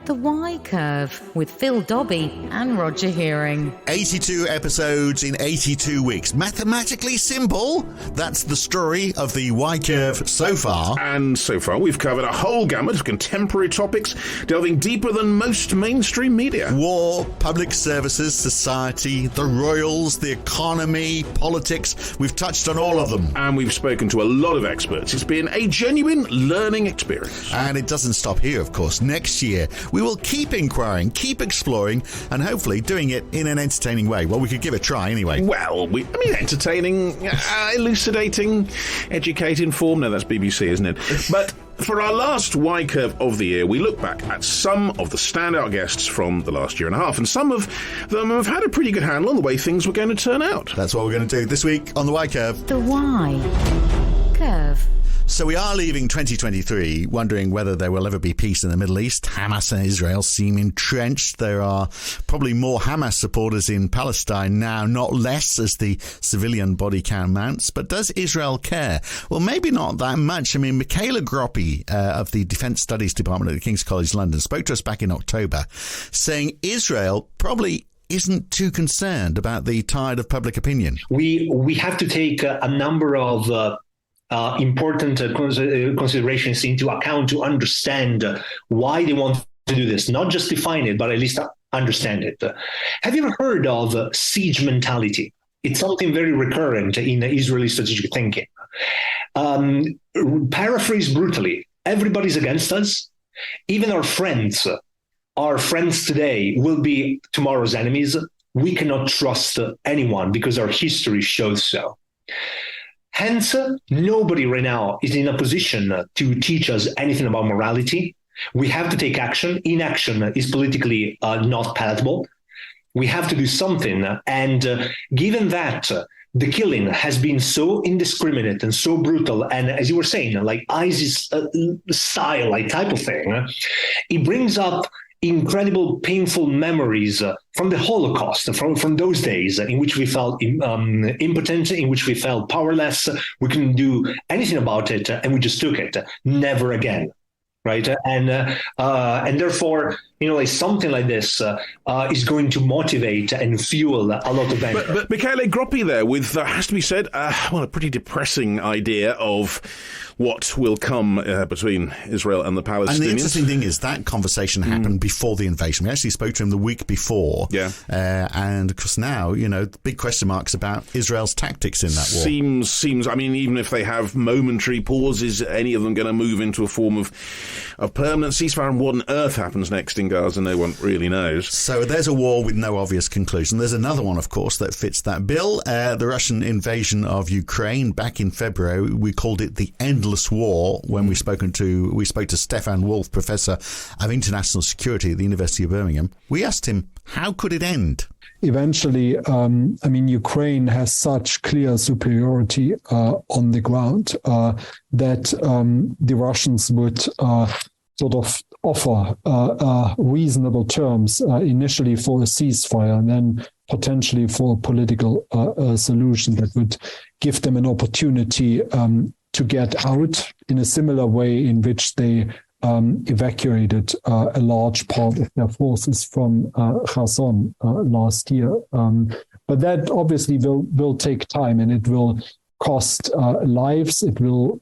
The Y Curve with Phil Dobby and Roger Hearing. 82 episodes in 82 weeks. Mathematically simple. That's the story of the Y Curve so far. And so far we've covered a whole gamut of contemporary topics, delving deeper than most mainstream media. War, public services, society, the royals, the economy, politics. We've touched on all of them. And we've spoken to a lot of experts. It's been a genuine learning experience. And it doesn't stop here, of course. Next year, we will keep inquiring, keep exploring, and hopefully doing it in an entertaining way. Well, we could give it a try anyway. Well, entertaining, elucidating, educate, inform. No, that's BBC, isn't it? But for our last Y Curve of the year, we look back at some of the standout guests from the last year and a half, and some of them have had a pretty good handle on the way things were going to turn out. That's what we're going to do this week on the Y Curve. The Y Curve. So we are leaving 2023 wondering whether there will ever be peace in the Middle East. Hamas and Israel seem entrenched. There are probably more Hamas supporters in Palestine now, not less, as the civilian body count mounts. But does Israel care? Well, maybe not that much. I mean, Michele Groppi of the Defence Studies Department at the King's College London spoke to us back in October, saying Israel probably isn't too concerned about the tide of public opinion. We have to take a number of important considerations into account to understand why they want to do this, not just define it, but at least understand it. Have you ever heard of siege mentality? It's something very recurrent in Israeli strategic thinking. Paraphrase brutally, everybody's against us. Even our friends today will be tomorrow's enemies. We cannot trust anyone because our history shows so. Hence, nobody right now is in a position to teach us anything about morality. We have to take action. Inaction is politically not palatable. We have to do something. And given that the killing has been so indiscriminate and so brutal, and as you were saying, like ISIS style, like type of thing, it brings up incredible, painful memories from the Holocaust, from those days in which we felt impotent, in which we felt powerless. We couldn't do anything about it, and we just took it. Never again, right? And therefore, something like this is going to motivate and fuel a lot of anger. But Michele Groppi there with, has to be said, a pretty depressing idea of what will come between Israel and the Palestinians. And the interesting thing is that conversation happened before the invasion. We actually spoke to him the week before. Yeah. And of course now, big question marks about Israel's tactics in that war. Seems, I mean, even if they have momentary pauses, any of them going to move into a form of permanent ceasefire? And what on earth happens next in Gaza? No one really knows. So there's a war with no obvious conclusion. There's another one, of course, that fits that bill. The Russian invasion of Ukraine back in February. We called it the endless war when we spoke to Stefan Wolff, Professor of International Security at the University of Birmingham. We asked him, how could it end? Eventually, Ukraine has such clear superiority on the ground that the Russians would sort of offer reasonable terms initially for a ceasefire and then potentially for a political solution that would give them an opportunity to get out in a similar way in which they evacuated a large part of their forces from Hazell last year. But that obviously will take time, and it will cost lives, it will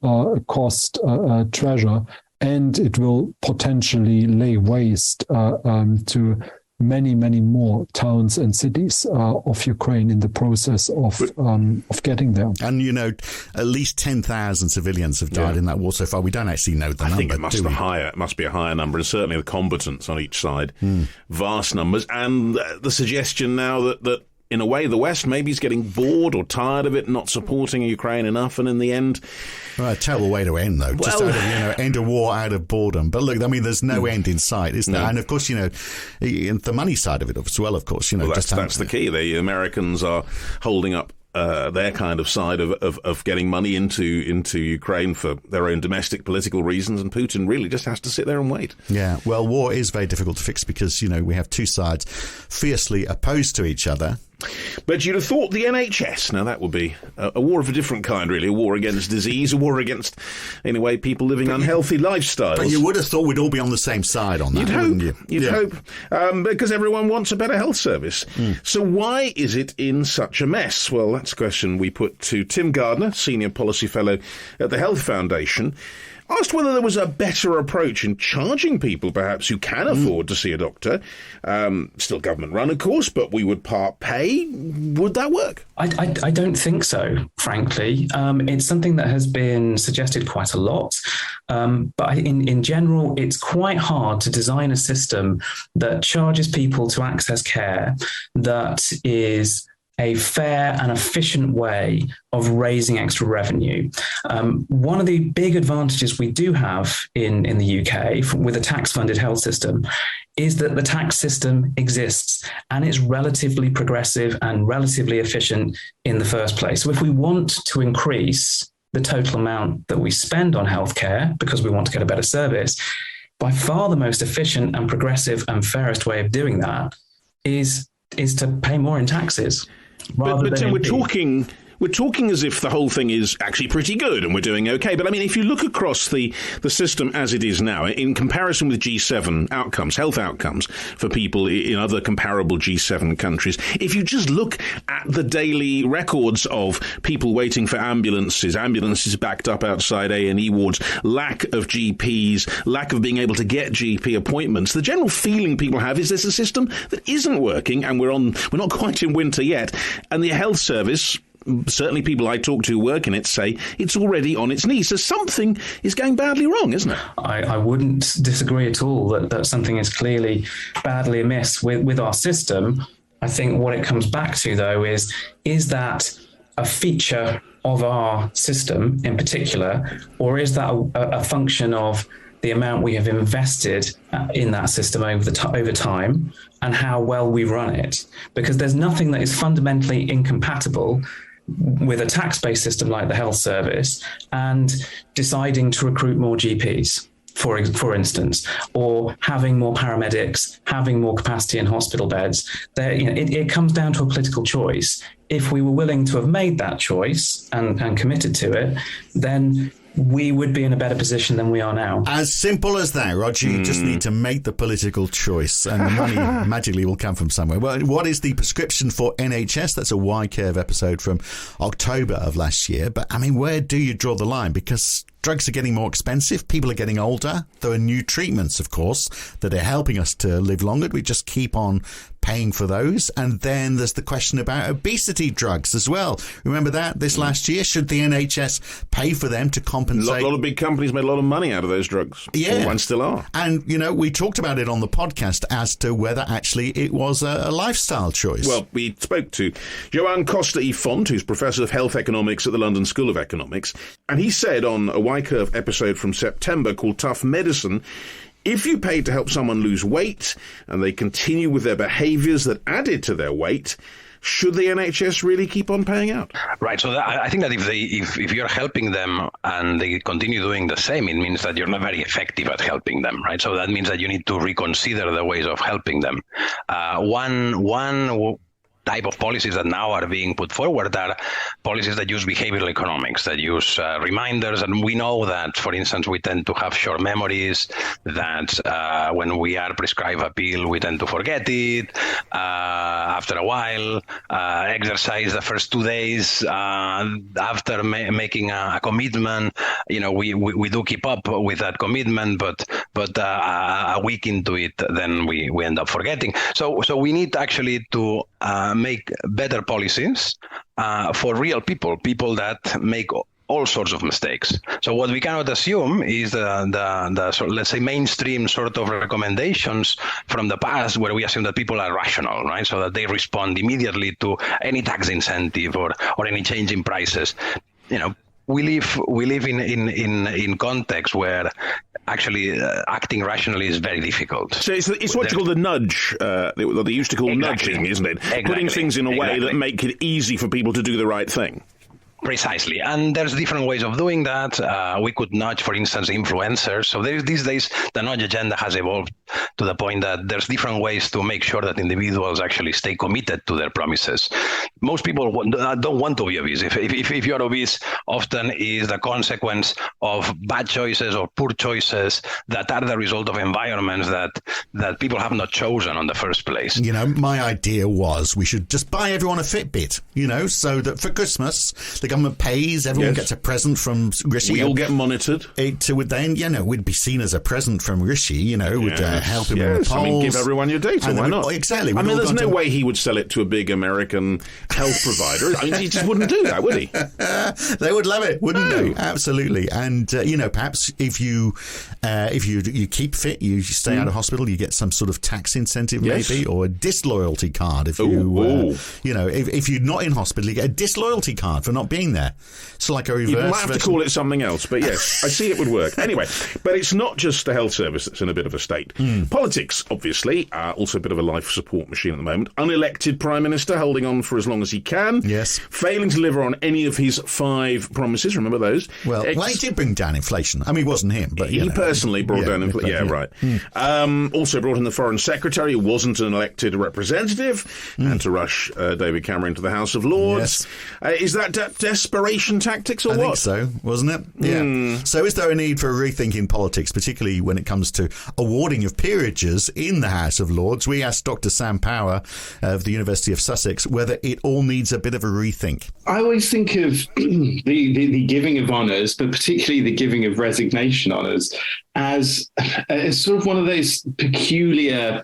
cost treasure, and it will potentially lay waste to many, many more towns and cities of Ukraine in the process of getting there. And, at least 10,000 civilians have died in that war so far. We don't actually know the number. I think it must be a higher number, and certainly the combatants on each side, vast numbers. And the suggestion now that in a way, the West maybe is getting bored or tired of it, not supporting Ukraine enough, and in the end... Well, a terrible way to end, though. Just end a war out of boredom. But look, I mean, there's no end in sight, is there? No. And of course, the money side of it as well, of course. That's the key. The Americans are holding up their kind of side of getting money into Ukraine for their own domestic political reasons, and Putin really just has to sit there and wait. Yeah, well, war is very difficult to fix because, we have two sides fiercely opposed to each other. But you'd have thought the NHS, now that would be a war of a different kind, really, a war against disease, a war against, in a way, people living unhealthy lifestyles. But you would have thought we'd all be on the same side on that, wouldn't you? You'd hope, because everyone wants a better health service. So why is it in such a mess? Well, that's a question we put to Tim Gardiner, Senior Policy Fellow at the Health Foundation. Asked whether there was a better approach in charging people, perhaps, who can afford to see a doctor. Still government-run, of course, but we would part pay. Would that work? I don't think so, frankly. It's something that has been suggested quite a lot. But in general, it's quite hard to design a system that charges people to access care that is a fair and efficient way of raising extra revenue. One of the big advantages we do have in the UK with a tax-funded health system is that the tax system exists and it's relatively progressive and relatively efficient in the first place. So if we want to increase the total amount that we spend on healthcare because we want to get a better service, by far the most efficient and progressive and fairest way of doing that is to pay more in taxes. But Tim, we're talking as if the whole thing is actually pretty good and we're doing okay. But I mean, if you look across the system as it is now, in comparison with G7 outcomes, health outcomes for people in other comparable G7 countries, if you just look at the daily records of people waiting for ambulances backed up outside A&E wards, lack of GPs, lack of being able to get GP appointments, the general feeling people have is there's a system that isn't working, and we're not quite in winter yet, and the health service, certainly people I talk to who work in it, say it's already on its knees. So something is going badly wrong, isn't it? I wouldn't disagree at all that something is clearly badly amiss with our system. I think what it comes back to, though, is that a feature of our system in particular, or is that a function of the amount we have invested in that system over time and how well we run it? Because there's nothing that is fundamentally incompatible with a tax-based system like the health service and deciding to recruit more GPs, for instance, or having more paramedics, having more capacity in hospital beds. It comes down to a political choice. If we were willing to have made that choice and committed to it, then we would be in a better position than we are now. As simple as that, Roger. You just need to make the political choice and the money magically will come from somewhere. Well, what is the prescription for NHS? That's a Y-Curve episode from October of last year. But, I mean, where do you draw the line? Because drugs are getting more expensive. People are getting older. There are new treatments, of course, that are helping us to live longer. We just keep on paying for those. And then there's the question about obesity drugs as well. Remember that this last year? Should the NHS pay for them to compensate? A lot of big companies made a lot of money out of those drugs. Yeah. And still are. And, we talked about it on the podcast as to whether actually it was a lifestyle choice. Well, we spoke to JoAn Costa-i-Font, who's Professor of Health Economics at the London School of Economics, and he said on a Y-Curve episode from September called Tough Medicine, if you pay to help someone lose weight and they continue with their behaviours that added to their weight, should the NHS really keep on paying out? Right. So I think that if you're helping them and they continue doing the same, it means that you're not very effective at helping them, right? So that means that you need to reconsider the ways of helping them. One type of policies that now are being put forward are policies that use behavioral economics, that use reminders. And we know that, for instance, we tend to have short memories, that when we are prescribed a pill, we tend to forget it. After a while, exercise the first 2 days, after making a commitment, we do keep up with that commitment, but a week into it, then we end up forgetting. So we need actually to make better policies for real people that make all sorts of mistakes. So what we cannot assume is the let's say mainstream sort of recommendations from the past, where we assume that people are rational, right? So that they respond immediately to any tax incentive or any change in prices. We live in context where actually acting rationally is very difficult. So it's what you call the nudge, that they used to call nudging, isn't it? Exactly. Putting things in a way that make it easy for people to do the right thing. Precisely. And there's different ways of doing that. We could nudge, for instance, influencers. So these days, the nudge agenda has evolved to the point that there's different ways to make sure that individuals actually stay committed to their promises. Most people don't want to be obese. If you're obese, often is the consequence of bad choices or poor choices that are the result of environments that people have not chosen on the first place. You know, my idea was we should just buy everyone a Fitbit, you know, so that for Christmas, the government pays, everyone gets a present from Rishi. We all get monitored. It would then, we'd be seen as a present from Rishi, you know, would help him in the polls. I mean, give everyone your data, why not? Exactly. I mean, there's no way he would sell it to a big American health provider. I mean, he just wouldn't do that, would he? They would love it, wouldn't they? Absolutely. And, perhaps if you keep fit, you stay out of hospital, you get some sort of tax incentive maybe, or a disloyalty card if if you're not in hospital, you get a disloyalty card for not being there. So like a reverse. You might have to call it something else, but yes, I see it would work. Anyway, but it's not just the health service that's in a bit of a state. Politics, obviously, also a bit of a life support machine at the moment. Unelected Prime Minister holding on for as long as he can. Yes. Failing to deliver on any of his 5 promises. Remember those? Well, he did bring down inflation. I mean, it wasn't him, but he personally brought down inflation. Yeah, right. Also brought in the Foreign Secretary, who wasn't an elected representative, and to rush David Cameron to the House of Lords. Yes. Is that desperation tactics or what? I think so, wasn't it? Yeah. So is there a need for rethinking politics, particularly when it comes to awarding of peerages in the House of Lords? We asked Dr. Sam Power of the University of Sussex whether it all needs a bit of a rethink. I always think of the giving of honours, but particularly the giving of resignation honours, as sort of one of those peculiar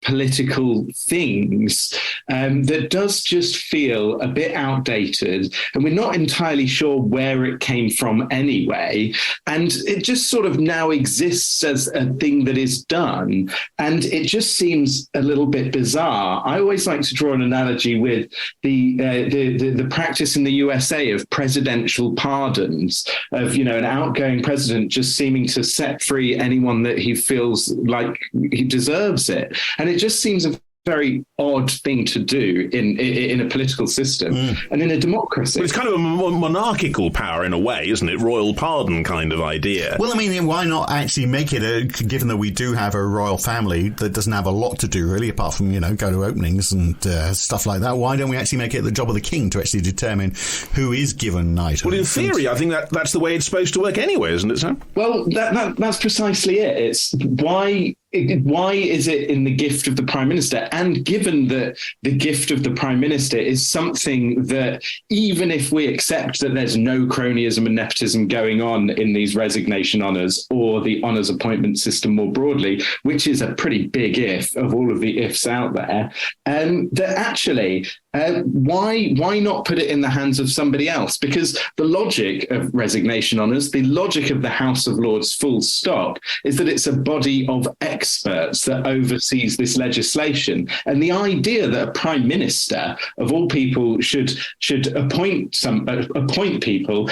political things that does just feel a bit outdated, and we're not entirely sure where it came from anyway, and it just sort of now exists as a thing that is done, and it just seems a little bit bizarre. I always like to draw an analogy with the practice in the USA of presidential pardons, of an outgoing president just seeming to set free anyone that he feels like he deserves it. And it just seems a very odd thing to do in a political system and in a democracy. But it's kind of a monarchical power in a way, isn't it? Royal pardon kind of idea. Well, I mean, why not actually make it given that we do have a royal family that doesn't have a lot to do really, apart from, go to openings and stuff like that. Why don't we actually make it the job of the king to actually determine who is given knighthood? Well, in theory, I think that's the way it's supposed to work anyway, isn't it, Sam? Well, that's precisely it. It's why is it in the gift of the Prime Minister? And given that the gift of the Prime Minister is something that, even if we accept that there's no cronyism and nepotism going on in these resignation honours or the honours appointment system more broadly, which is a pretty big if of all of the ifs out there, that actually why not put it in the hands of somebody else? Because the logic of resignation honours, the logic of the House of Lords full stop, is that it's a body of experts that oversees this legislation. And the idea that a Prime Minister, of all people, should appoint people,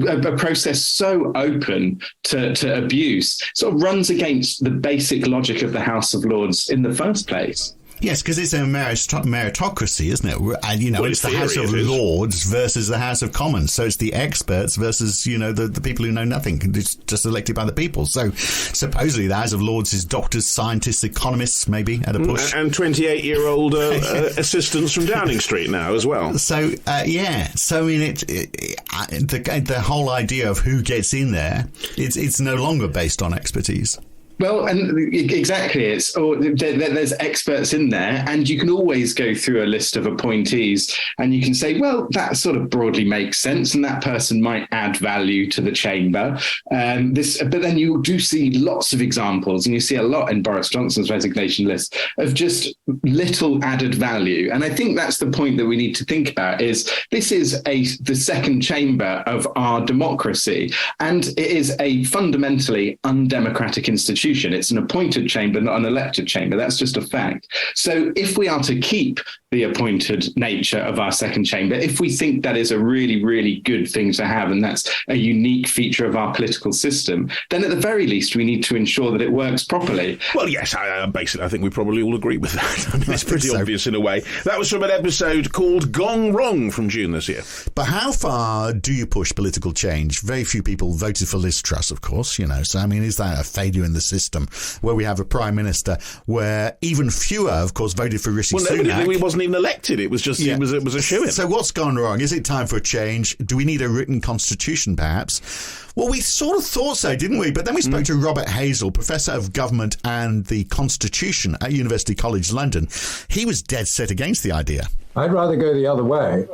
a process so open to abuse, sort of runs against the basic logic of the House of Lords in the first place. Yes, because it's a meritocracy, isn't it? And, it's the House of Lords versus the House of Commons. So it's the experts versus, the people who know nothing, just elected by the people. So supposedly the House of Lords is doctors, scientists, economists, maybe, at a push. And 28-year-old assistants from Downing Street now as well. So, So, I mean, the whole idea of who gets in there, it's no longer based on expertise. Well, and exactly, there's experts in there, and you can always go through a list of appointees and you can say, well, that sort of broadly makes sense, and that person might add value to the chamber. But then you do see lots of examples, and you see a lot in Boris Johnson's resignation list of just little added value. And I think that's the point that we need to think about, is this is the second chamber of our democracy, and it is a fundamentally undemocratic institution. It's an appointed chamber, not an elected chamber. That's just a fact. So if we are to keep the appointed nature of our second chamber, if we think that is a really, really good thing to have, and that's a unique feature of our political system, then at the very least, we need to ensure that it works properly. Well, yes, basically, I think we probably all agree with that. I mean, it's pretty obvious in a way. That was from an episode called Gone Wrong from June this year. But how far do you push political change? Very few people voted for Liz Truss, of course, so I mean, is that a failure in the system where we have a prime minister where even fewer, of course, voted for Rishi Sunak? He wasn't even elected. It was just, it was a shoo-in. So what's gone wrong? Is it time for a change? Do we need a written constitution, perhaps? Well, we sort of thought so, didn't we? But then we spoke to Robert Hazell, Professor of Government and the Constitution at University College London. He was dead set against the idea. I'd rather go the other way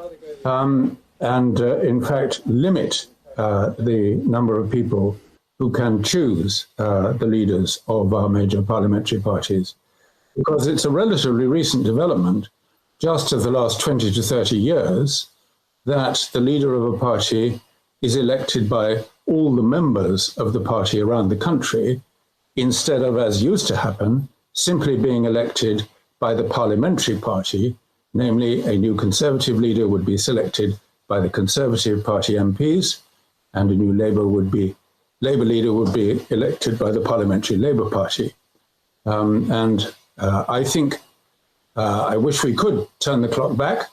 and, in fact, limit the number of people who can choose the leaders of our major parliamentary parties, because it's a relatively recent development, just of the last 20 to 30 years, that the leader of a party is elected by all the members of the party around the country, instead of, as used to happen, simply being elected by the parliamentary party, namely a new Conservative leader would be selected by the Conservative Party MPs, and a new Labour leader would be elected by the Parliamentary Labour Party. I think, I wish we could turn the clock back,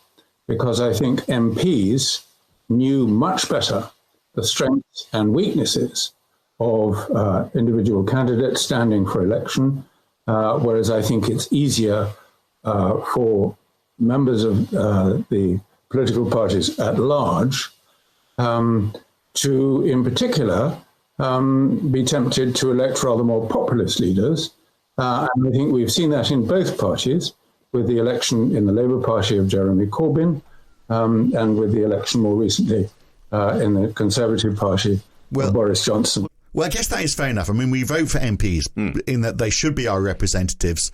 because I think MPs knew much better the strengths and weaknesses of individual candidates standing for election, whereas I think it's easier for members of the political parties at large to, in particular, be tempted to elect rather more populist leaders. And I think we've seen that in both parties, with the election in the Labour Party of Jeremy Corbyn, and with the election more recently in the Conservative Party of Boris Johnson. Well, I guess that is fair enough. I mean, we vote for MPs in that they should be our representatives.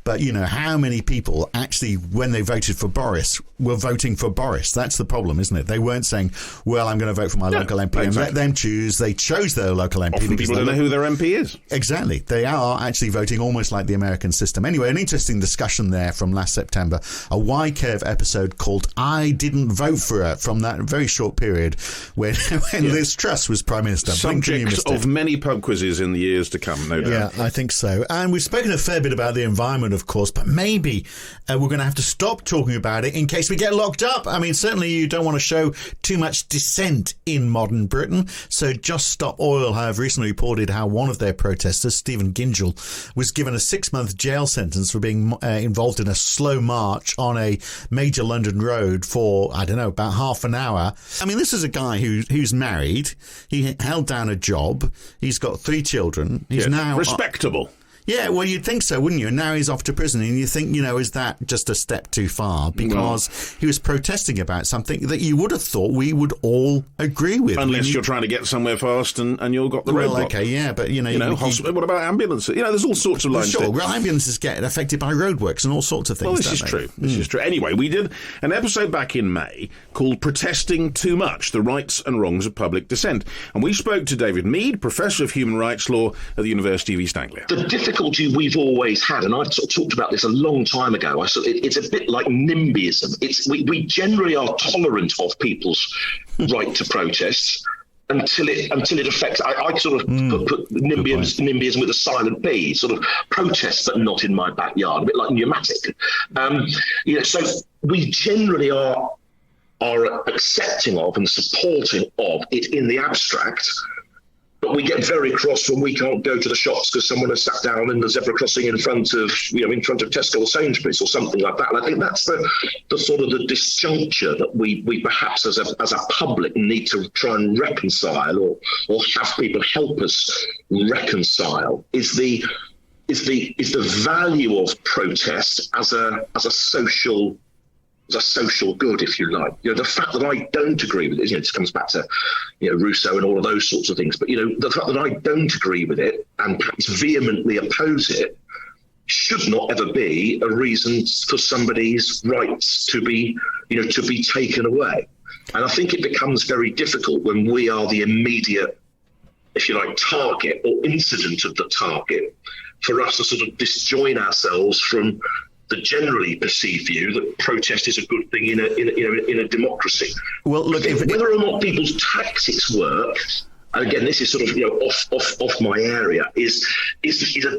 But, how many people actually, when they voted for Boris, were voting for Boris? That's the problem, isn't it? They weren't saying, well, I'm going to vote for my local MP and let them choose. They chose their local MP. Often people don't know who their MP is. Exactly. They are actually voting almost like the American system. Anyway, an interesting discussion there from last September, a Y-Curve episode called I Didn't Vote For Her, from that very short period when Liz Truss was Prime Minister. Subject of many pub quizzes in the years to come, no doubt. Yeah, I think so. And we've spoken a fair bit about the environment, of course, but maybe we're going to have to stop talking about it in case we get locked up. I mean, certainly you don't want to show too much dissent in modern Britain. So Just Stop Oil have recently reported how one of their protesters, Stephen Gingell, was given a 6-month jail sentence for being involved in a slow march on a major London road for, about half an hour. I mean, this is a guy who's married. He held down a job. He's got 3 children. He's now respectable. Yeah, well, you'd think so, wouldn't you? And now he's off to prison, and you think, is that just a step too far? Because he was protesting about something that you would have thought we would all agree with. Unless you're trying to get somewhere fast and you've got the roadblock. Well, okay, yeah, but, what about ambulances? There's all sorts of lines. Sure, well, ambulances get affected by roadworks and all sorts of things. Well, this is true. This is true. Anyway, we did an episode back in May called Protesting Too Much, The Rights and Wrongs of Public Dissent. And we spoke to David Mead, Professor of Human Rights Law at the University of East Anglia. The difficulty we've always had, and I've sort of talked about this a long time ago, it's a bit like NIMBYism. We generally are tolerant of people's right to protest until it affects. I sort of put NIMBYism with a silent P, sort of protest, but not in my backyard, a bit like pneumatic. So we generally are accepting of and supporting of it in the abstract. But we get very cross when we can't go to the shops because someone has sat down in the zebra crossing in front of Tesco or Sainsbury's or something like that. And I think that's the sort of the disjuncture that we perhaps as a public need to try and reconcile or have people help us reconcile is the value of protest as a social good, if you like. The fact that I don't agree with it, this comes back to, Rousseau and all of those sorts of things. But, the fact that I don't agree with it and perhaps vehemently oppose it should not ever be a reason for somebody's rights to be taken away. And I think it becomes very difficult when we are the immediate, if you like, target or incident of the target for us to sort of disjoin ourselves from the generally perceived view that protest is a good thing in a democracy. Well, look, whether or not people's tactics work, and again, this is sort of off my area, is a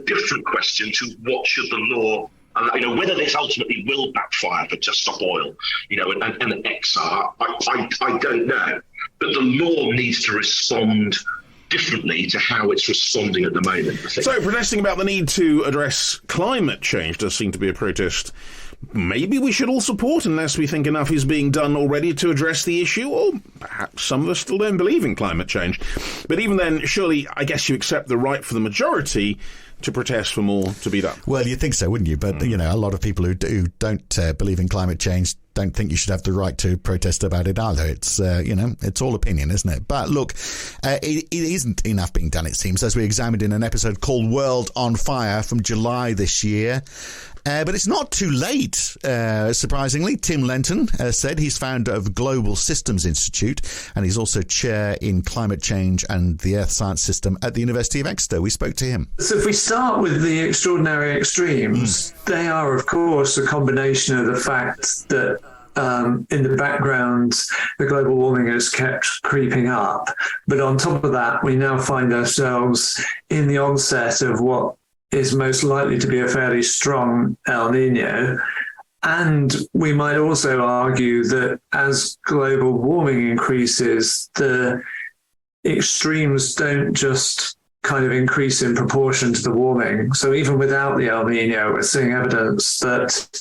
different question to what should the law. Whether this ultimately will backfire for Just Stop Oil, and XR, I don't know. But the law needs to respond differently to how it's responding at the moment, I think. So, protesting about the need to address climate change does seem to be a protest maybe we should all support unless we think enough is being done already to address the issue, or perhaps some of us still don't believe in climate change. But even then, surely, I guess you accept the right for the majority to protest for more to be done. Well, you'd think so, wouldn't you? But, a lot of people who don't believe in climate change don't think you should have the right to protest about it either. It's, it's all opinion, isn't it? But look, it isn't enough being done, it seems, as we examined in an episode called World on Fire from July this year. But it's not too late, surprisingly. Tim Lenton said he's founder of Global Systems Institute, and he's also chair in climate change and the Earth Science System at the University of Exeter. We spoke to him. So if we start with the extraordinary extremes, they are, of course, a combination of the fact that in the background, the global warming has kept creeping up. But on top of that, we now find ourselves in the onset of what is most likely to be a fairly strong El Nino. And we might also argue that as global warming increases, the extremes don't just kind of increase in proportion to the warming. So even without the El Nino, we're seeing evidence that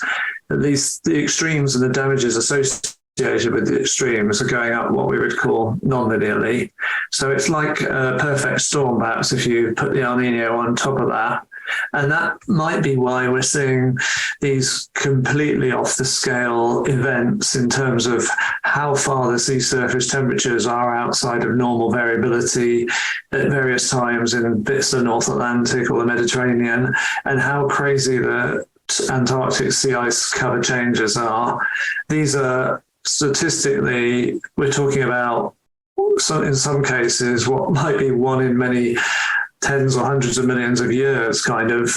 at least the extremes and the damages associated with the extremes are going up what we would call non-linearly. So it's like a perfect storm, perhaps, if you put the El Nino on top of that. And that might be why we're seeing these completely off the scale events in terms of how far the sea surface temperatures are outside of normal variability at various times in bits of the North Atlantic or the Mediterranean, and how crazy the Antarctic sea ice cover changes are. These are statistically, we're talking about, in some cases, what might be one in many tens or hundreds of millions of years kind of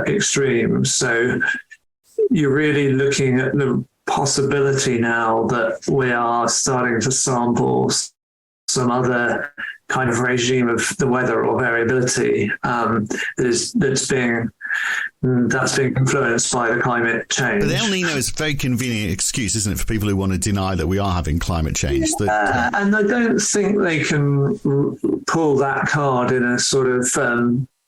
extremes. So you're really looking at the possibility now that we are starting to sample some kind of regime of the weather or variability that's being influenced by the climate change. But the El Nino is a very convenient excuse, isn't it, for people who want to deny that we are having climate change? And I don't think they can pull that card in a sort of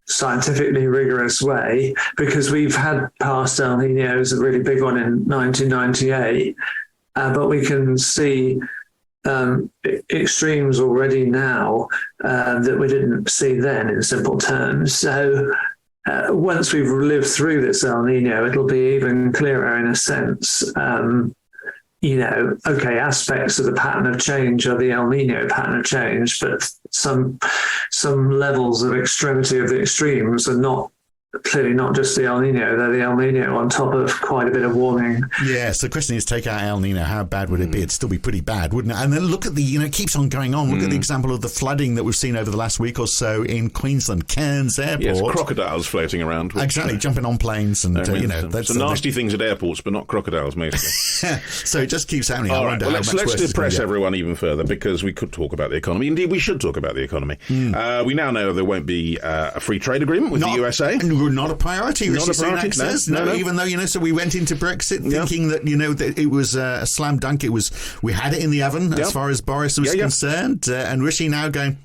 scientifically rigorous way, because we've had past El Ninos, a really big one in 1998, but we can see extremes already now that we didn't see then, in simple terms. So once we've lived through this El Nino, it'll be even clearer in a sense. Aspects of the pattern of change are the El Nino pattern of change, but some levels of extremity of the extremes are clearly not just the El Nino, they're the El Nino on top of quite a bit of warming. Yeah, so the question is, take out El Nino, how bad would it be? It'd still be pretty bad, wouldn't it? And then look at it keeps on going on. Look at the example of the flooding that we've seen over the last week or so in Queensland, Cairns Airport. Yes, crocodiles floating around. Exactly, jumping on planes and, that's some nasty things at airports, but not crocodiles, mostly. So it just keeps happening. All right, let's depress everyone even further, because we could talk about the economy. Indeed, we should talk about the economy. We now know there won't be a free trade agreement with the USA. Not a priority. Not a priority. No. Even though, so we went into Brexit thinking that, that it was a slam dunk. We had it in the oven as far as Boris was concerned. And Rishi now going,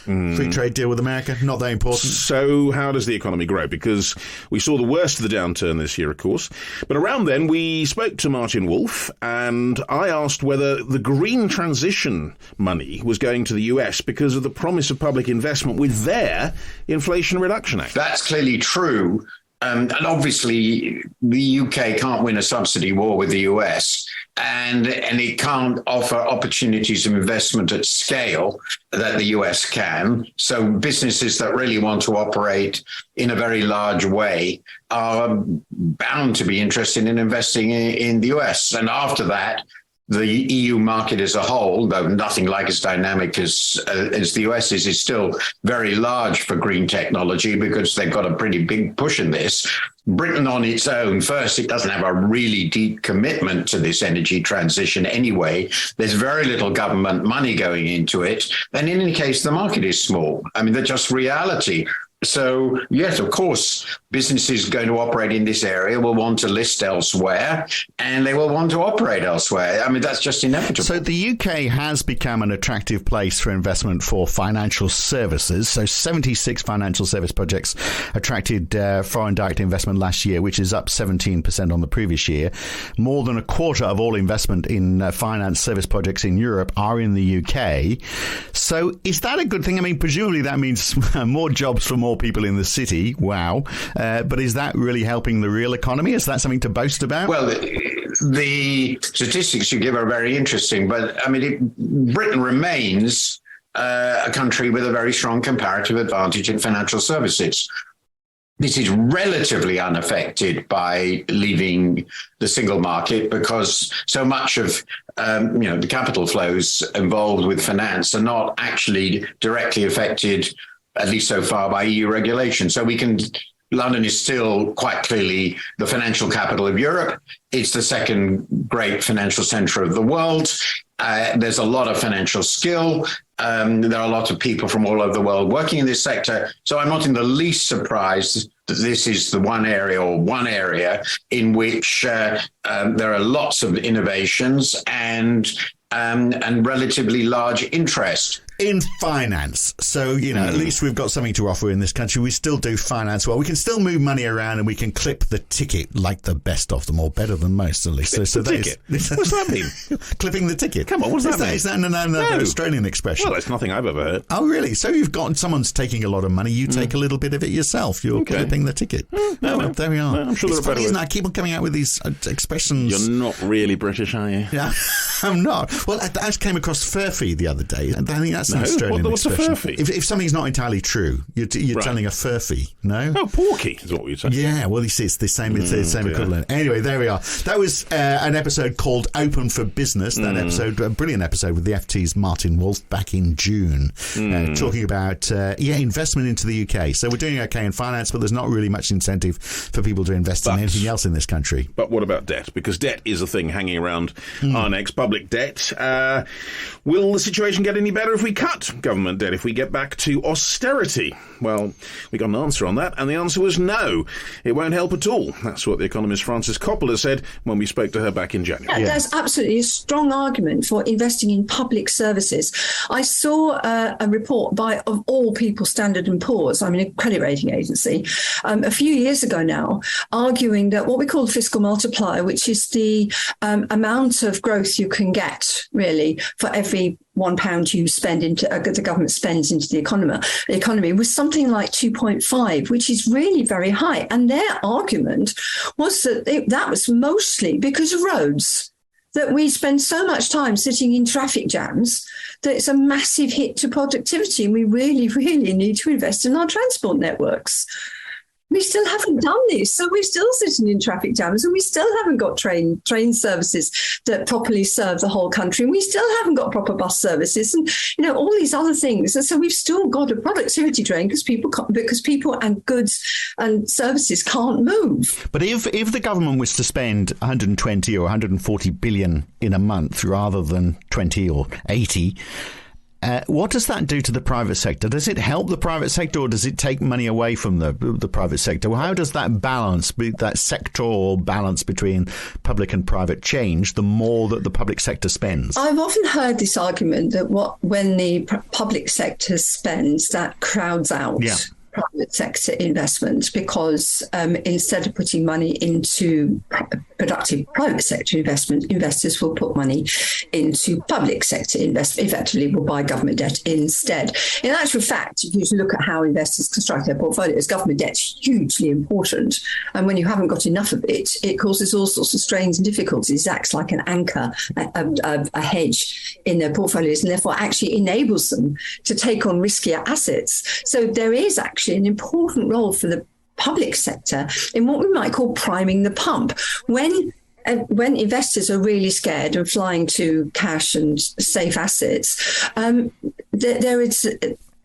free trade deal with America, not that important. So how does the economy grow? Because we saw the worst of the downturn this year, of course. But around then, we spoke to Martin Wolff, and I asked whether the green transition money was going to the US because of the promise of public investment with their Inflation Reduction Act. That's clearly true. And obviously, the UK can't win a subsidy war with the US, and it can't offer opportunities of investment at scale that the US can. So businesses that really want to operate in a very large way are bound to be interested in investing in the US. And after that, the EU market as a whole, though nothing like as dynamic as the US is still very large for green technology because they've got a pretty big push in this. Britain on its own, first, it doesn't have a really deep commitment to this energy transition anyway. There's very little government money going into it. And in any case, the market is small. I mean, that's just reality. So, yes, of course, businesses going to operate in this area will want to list elsewhere, and they will want to operate elsewhere. I mean, that's just inevitable. So the UK has become an attractive place for investment for financial services. So 76 financial service projects attracted foreign direct investment last year, which is up 17% on the previous year. More than a quarter of all investment in finance service projects in Europe are in the UK. So is that a good thing? I mean, presumably that means more jobs for more people in the city. Wow. But is that really helping the real economy? Is that something to boast about? Well, the statistics you give are very interesting, but I mean, Britain remains a country with a very strong comparative advantage in financial services. This is relatively unaffected by leaving the single market because so much of the capital flows involved with finance are not actually directly affected, at least so far, by EU regulation. So London is still quite clearly the financial capital of Europe. It's the second great financial center of the world. There's a lot of financial skill. There are a lot of people from all over the world working in this sector. So I'm not in the least surprised that this is the one area in which there are lots of innovations and relatively large interest. In finance. So, at least we've got something to offer in this country. We still do finance well. We can still move money around and we can clip the ticket like the best of them, or better than most, at least. So the ticket? What's that mean? Clipping the ticket. Come on, what's that mean? Is that an Australian expression? Well, that's nothing I've ever heard. Oh, really? So someone's taking a lot of money, you take a little bit of it yourself. You're clipping the ticket. Well, there we are. Well, I'm sure it's funny, isn't it? I keep on coming out with these expressions. You're not really British, are you? Yeah, I'm not. Well, I came across furphy the other day, and I think that's an Australian What's expression. a furphy? If something's not entirely true, you're telling a furphy, no? Oh, porky is what we say. Yeah, well, it's the same equivalent. Anyway, there we are. That was an episode called Open for Business. That episode, a brilliant episode with the FT's Martin Wolff back in June, talking about investment into the UK. So we're doing okay in finance, but there's not really much incentive for people to invest in anything else in this country. But what about debt? Because debt is a thing hanging around our necks, public debt. Will the situation get any better if we cut government debt, if we get back to austerity? Well, we got an answer on that, and the answer was no. It won't help at all. That's what the economist Francis Coppola said when we spoke to her back in January. Yeah, there's absolutely a strong argument for investing in public services. I saw a report of all people, Standard & Poor's, a credit rating agency, a few years ago now, arguing that what we call the fiscal multiplier, which is the amount of growth you can get, really, for every £1 you spend into the government spends into the economy was something like 2.5, which is really very high. And their argument was that that was mostly because of roads, that we spend so much time sitting in traffic jams that it's a massive hit to productivity, and we really, really need to invest in our transport networks. We still haven't done this. So we're still sitting in traffic jams, and we still haven't got train services that properly serve the whole country. And we still haven't got proper bus services and, all these other things. And so we've still got a productivity drain because people and goods and services can't move. But if the government was to spend 120 or 140 billion in a month rather than 20 or 80, what does that do to the private sector? Does it help the private sector, or does it take money away from the private sector? Well, how does that balance, that sectoral balance between public and private, change the more that the public sector spends? I've often heard this argument that when the public sector spends, that crowds out private sector investment, because instead of putting money into productive private sector investment, investors will put money into public sector investment, effectively will buy government debt instead. In actual fact, if you look at how investors construct their portfolios, government debt's hugely important. And when you haven't got enough of it, it causes all sorts of strains and difficulties. It acts like an anchor, a hedge in their portfolios, and therefore actually enables them to take on riskier assets. So there is actually an important role for the public sector in what we might call priming the pump. When investors are really scared and flying to cash and safe assets, there is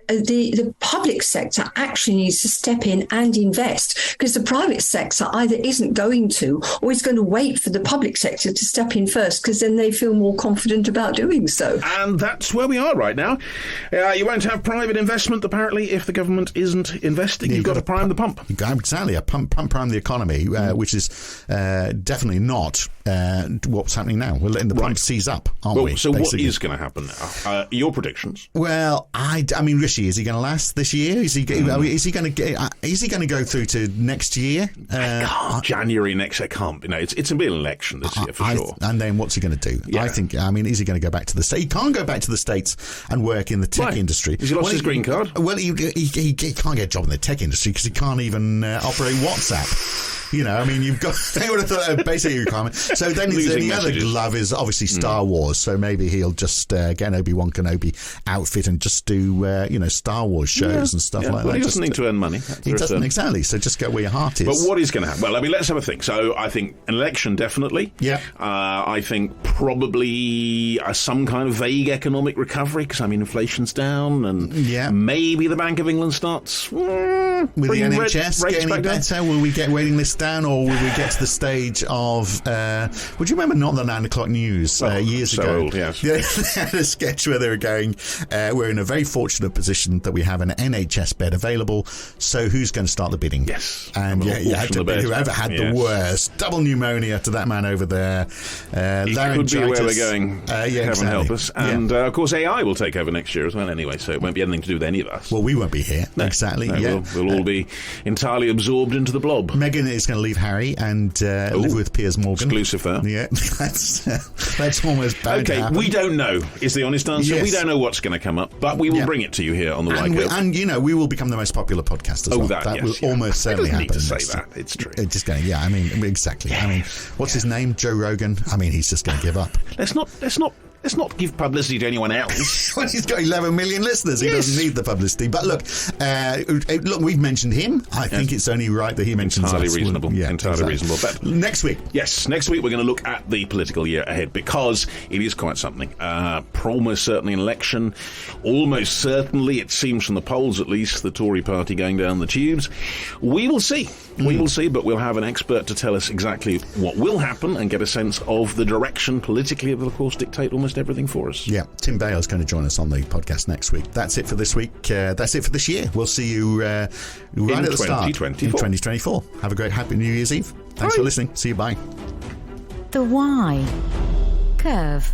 the public sector actually needs to step in and invest, because the private sector either isn't going to or is going to wait for the public sector to step in first, because then they feel more confident about doing so. And that's where we are right now. You won't have private investment, apparently, if the government isn't investing. You've got to prime the pump. Exactly, prime the economy, which is definitely not what's happening now. We're letting the pump seize up, aren't we? So basically, what is going to happen now? Your predictions? Well, I mean, Rishi, is he going to last this year? Is he going to go through to next year? January next year can't. It's going to be an election this year for sure. And then what's he going to do? Yeah. Is he going to go back to the States? He can't go back to the States and work in the tech industry. Has he lost his green card? Well, he can't get a job in the tech industry because he can't even operate WhatsApp. You've got. They would have thought a basic requirement. So then the other glove is obviously Star Wars. So maybe he'll just get an Obi-Wan Kenobi outfit and just do Star Wars shows and stuff like that. He doesn't need to earn money. He doesn't exactly. So just go where your heart is. But what is going to happen? Well, let's have a think. So I think an election definitely. Yeah. I think probably some kind of vague economic recovery because inflation's down and maybe the Bank of England starts with the NHS getting better. Will we get waiting lists down, or will we get to the stage of would you remember Not the 9 O'Clock News years ago? Old, yes. They had a sketch where they were going, we're in a very fortunate position that we have an NHS bed available, so who's going to start the bidding? Yes. And you had to be whoever had the worst double pneumonia to that man over there, laryngitis. Could be where we're going. Heaven help us. And of course AI will take over next year as well anyway, so it won't be anything to do with any of us. Well, we won't be here. No. Exactly. No, we'll all be entirely absorbed into the blob. Meghan is going to leave Harry and live with Piers Morgan. Exclusive there. Yeah, that's almost bad. Okay, we don't know is the honest answer. Yes. We don't know what's going to come up, but we will bring it to you here on the White Curve. And we will become the most popular podcast as well. That will almost certainly happen. Need to say that. It's true. It's just going. Yeah, exactly. Yes. What's his name? Joe Rogan. He's just going to give up. Let's not give publicity to anyone else. Well, he's got 11 million listeners. He doesn't need the publicity. But look, we've mentioned him. I think it's only right that he mentions us. Entirely reasonable. Reasonable. But next week. Yes, next week we're going to look at the political year ahead because it is quite something. Almost certainly an election. Almost certainly, it seems from the polls at least, the Tory party going down the tubes. We will see. We will see, but we'll have an expert to tell us exactly what will happen and get a sense of the direction politically that will, of course, dictate almost everything for us. Yeah, Tim Bale's going to join us on the podcast next week. That's it for this week. That's it for this year. We'll see you right at the start in 2024. Have a great Happy New Year's Eve. Thanks for listening. See you. Bye. The Why Curve.